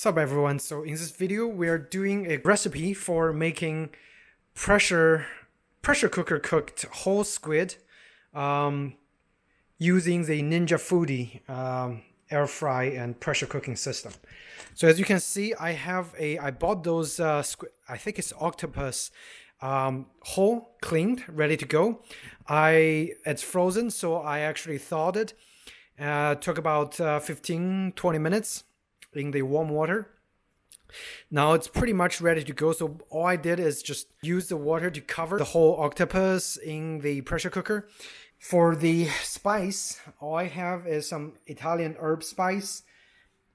Sup everyone, so in this video we are doing a recipe for making pressure cooker cooked whole squid using the Ninja Foodie air fry and pressure cooking system. So as you can see, I bought those squid, I think it's Octopus, whole, cleaned, ready to go. It's frozen, so I actually thawed it. Took about 15-20 minutes in the warm water. Now it's pretty much ready to go, so all I did is just use the water to cover the whole octopus in the pressure cooker. For the spice, all I have is some Italian herb spice,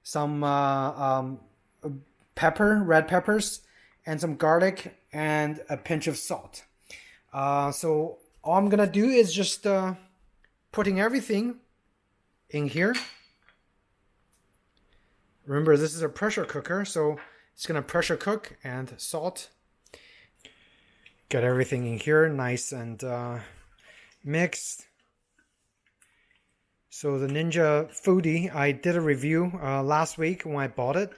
some red peppers, and some garlic, and a pinch of salt. So all I'm gonna do is just putting everything in here. Remember, this is a pressure cooker, so it's gonna pressure cook, and salt. Get everything in here nice and mixed. So the Ninja Foodie, I did a review last week when I bought it.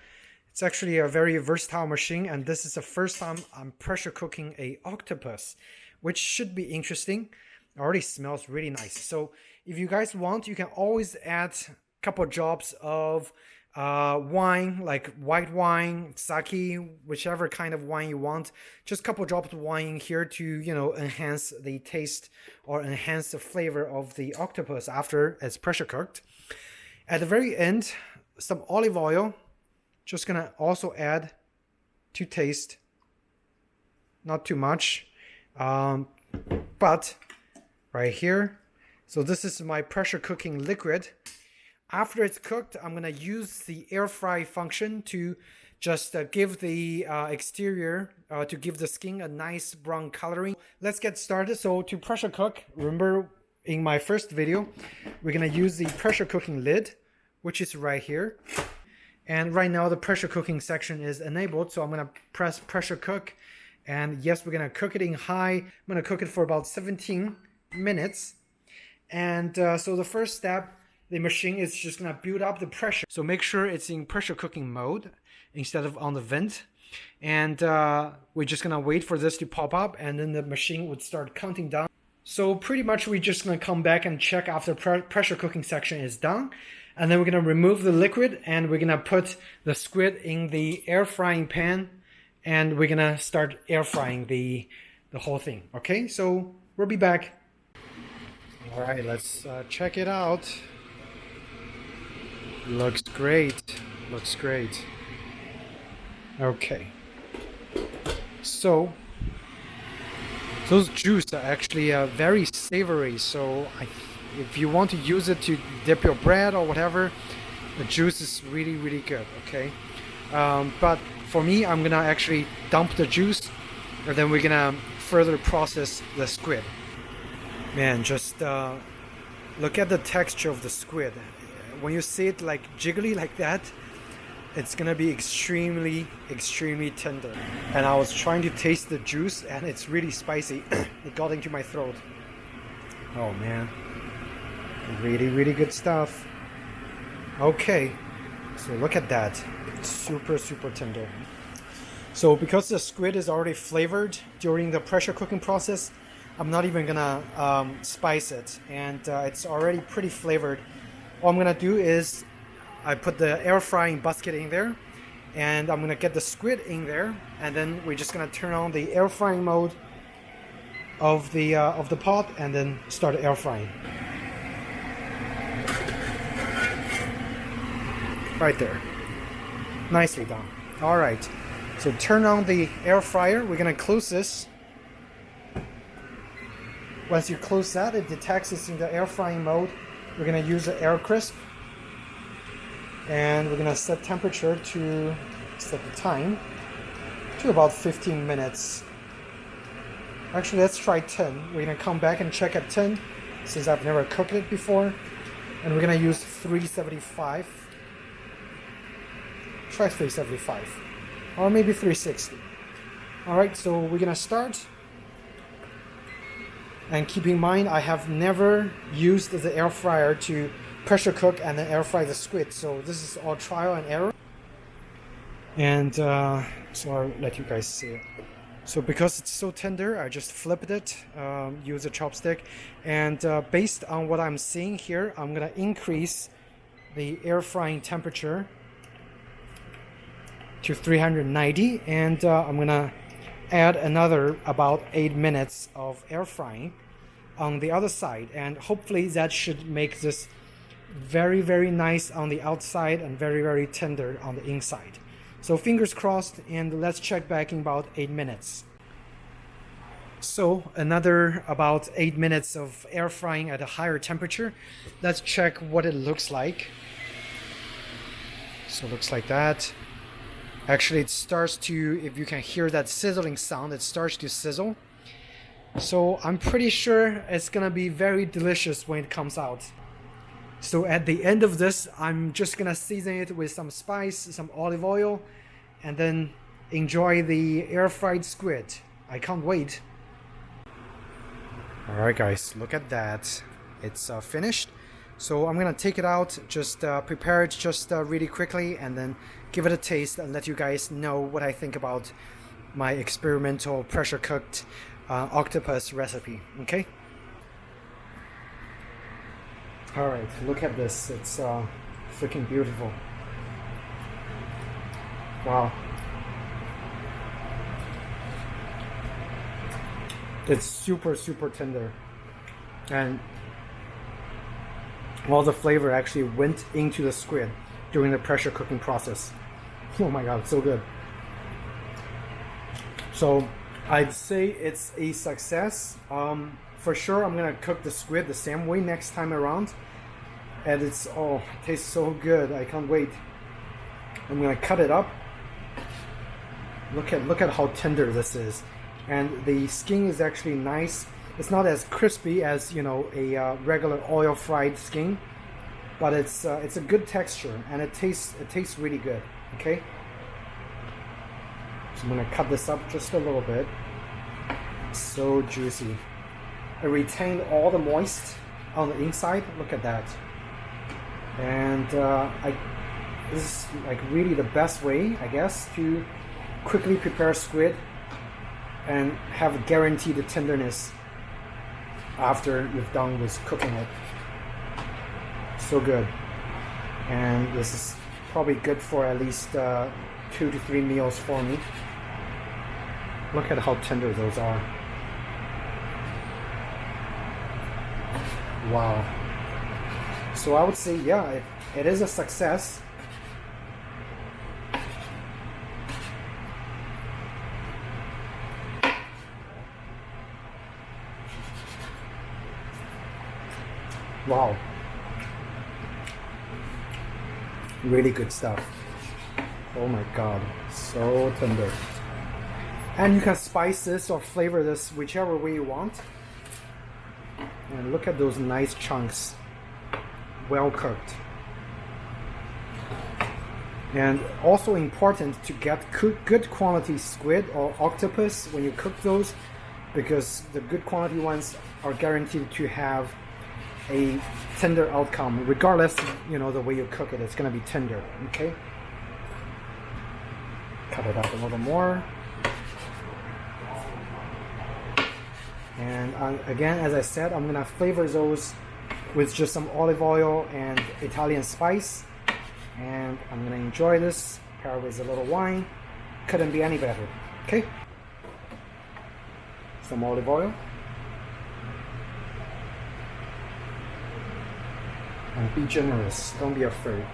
It's actually a very versatile machine, and this is the first time I'm pressure cooking a octopus, which should be interesting. It already smells really nice. So if you guys want, you can always add a couple drops of wine, like white wine, sake, whichever kind of wine you want. Just a couple drops of wine in here to, you know, enhance the taste or enhance the flavor of the octopus after it's pressure cooked. At the very end, some olive oil. Just gonna also add to taste. Not too much, but right here. So this is my pressure cooking liquid. After it's cooked, I'm gonna use the air fry function to just give the exterior, to give the skin a nice brown coloring. Let's get started. So to pressure cook, remember in my first video, we're gonna use the pressure cooking lid, which is right here. And right now the pressure cooking section is enabled, so I'm gonna press pressure cook. And yes, we're gonna cook it in high. I'm gonna cook it for about 17 minutes. And so the first step, the machine is just gonna build up the pressure. So make sure it's in pressure cooking mode instead of on the vent. And we're just gonna wait for this to pop up, and then the machine would start counting down. So pretty much we're just gonna come back and check after pressure cooking section is done. And then we're gonna remove the liquid, and we're gonna put the squid in the air frying pan, and we're gonna start air frying the whole thing. Okay, so we'll be back. All right, let's check it out. Looks great. Looks great. Okay. So those juices are actually very savory. So if you want to use it to dip your bread or whatever, the juice is really, really good. Okay. But for me, I'm gonna actually dump the juice, and then we're gonna further process the squid. Man, just look at the texture of the squid. When you see it like jiggly like that, it's gonna be extremely tender. And I was trying to taste the juice, and it's really spicy. It got into my throat. Oh man, really good stuff. Okay, so look at that. It's super tender. So because the squid is already flavored during the pressure cooking process, I'm not even gonna spice it, and it's already pretty flavored. All I'm gonna do is I put the air frying basket in there, and I'm gonna get the squid in there, and then we're just gonna turn on the air frying mode of the pot, and then start air frying. Right there, nicely done. All right, so turn on the air fryer. We're gonna close this. Once you close that, it detects it's in the air frying mode. We're gonna use the air crisp, and we're gonna set temperature to set the time to about 15 minutes. Actually, let's try 10. We're gonna come back and check at 10 since I've never cooked it before, and we're gonna use 375. Try 375 or maybe 360. All right, so we're gonna start. And keep in mind, I have never used the air fryer to pressure cook and then air fry the squid. So this is all trial and error. And so I'll let you guys see it. So because it's so tender, I just flipped it, use a chopstick, and based on what I'm seeing here, I'm gonna increase the air frying temperature to 390, and I'm gonna add another about 8 minutes of air frying on the other side, and hopefully that should make this very nice on the outside and very tender on the inside. So fingers crossed, and let's check back in about 8 minutes. So another about 8 minutes of air frying at a higher temperature. Let's check what it looks like. So it looks like that. Actually, it starts to, if you can hear that sizzling sound, it starts to sizzle. So I'm pretty sure it's gonna be very delicious when it comes out. So at the end of this, I'm just gonna season it with some spice, some olive oil, and then enjoy the air fried squid. I can't wait. Alright guys, look at that. It's finished. So I'm gonna take it out, just prepare it just really quickly, and then give it a taste and let you guys know what I think about my experimental pressure cooked octopus recipe. Okay? Alright, look at this. It's freaking beautiful. Wow. It's super tender. And all the flavor actually went into the squid during the pressure cooking process. Oh my god, so good. So I'd say it's a success. For sure, I'm gonna cook the squid the same way next time around, and it tastes so good. I can't wait. I'm gonna cut it up. Look at how tender this is, and the skin is actually nice. It's not as crispy as, you know, a regular oil fried skin, but it's a good texture, and it tastes really good. Okay, so I'm gonna cut this up just a little bit. So juicy. I retained all the moist on the inside. Look at that. And this is like really the best way, I guess, to quickly prepare squid and have guaranteed tenderness after you've done with cooking it. So good. And this is probably good for at least 2 to 3 meals for me. Look at how tender those are. Wow. So I would say, yeah, it is a success. Wow. Really good stuff. Oh my god, so tender. And you can spice this or flavor this whichever way you want. And look at those nice chunks, well cooked. And also important to get good quality squid or octopus when you cook those, because the good quality ones are guaranteed to have a tender outcome, regardless, you know, the way you cook it. It's gonna be tender. Okay. Cut it up a little more. And again, as I said, I'm gonna flavor those with just some olive oil and Italian spice, and I'm gonna enjoy this paired with a little wine. Couldn't be any better. Okay, some olive oil, and be generous, don't be afraid.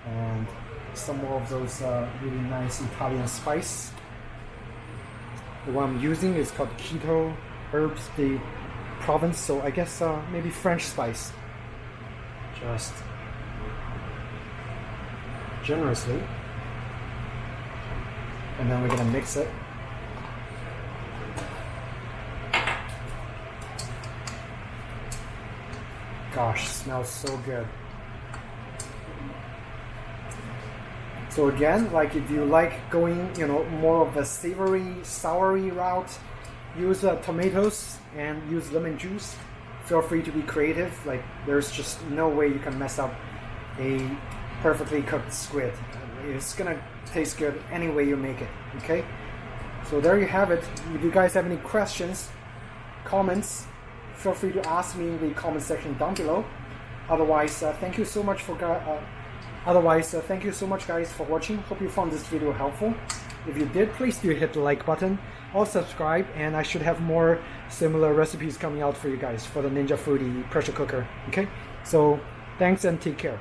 And some more of those really nice Italian spice. The one I'm using is called Keto Herbs de Provence, so I guess maybe French spice. Just generously. And then we're gonna mix it. Gosh, smells so good. So again, like if you like going, you know, more of a savory, soury route, use tomatoes and use lemon juice. Feel free to be creative. Like there's just no way you can mess up a perfectly cooked squid. It's gonna taste good any way you make it. Okay, so there you have it. If you guys have any questions, comments, feel free to ask me in the comment section down below. Otherwise, thank you so much guys for watching. Hope you found this video helpful. If you did, please do hit the like button or subscribe, and I should have more similar recipes coming out for you guys for the Ninja Foodie pressure cooker. Okay, so thanks and take care.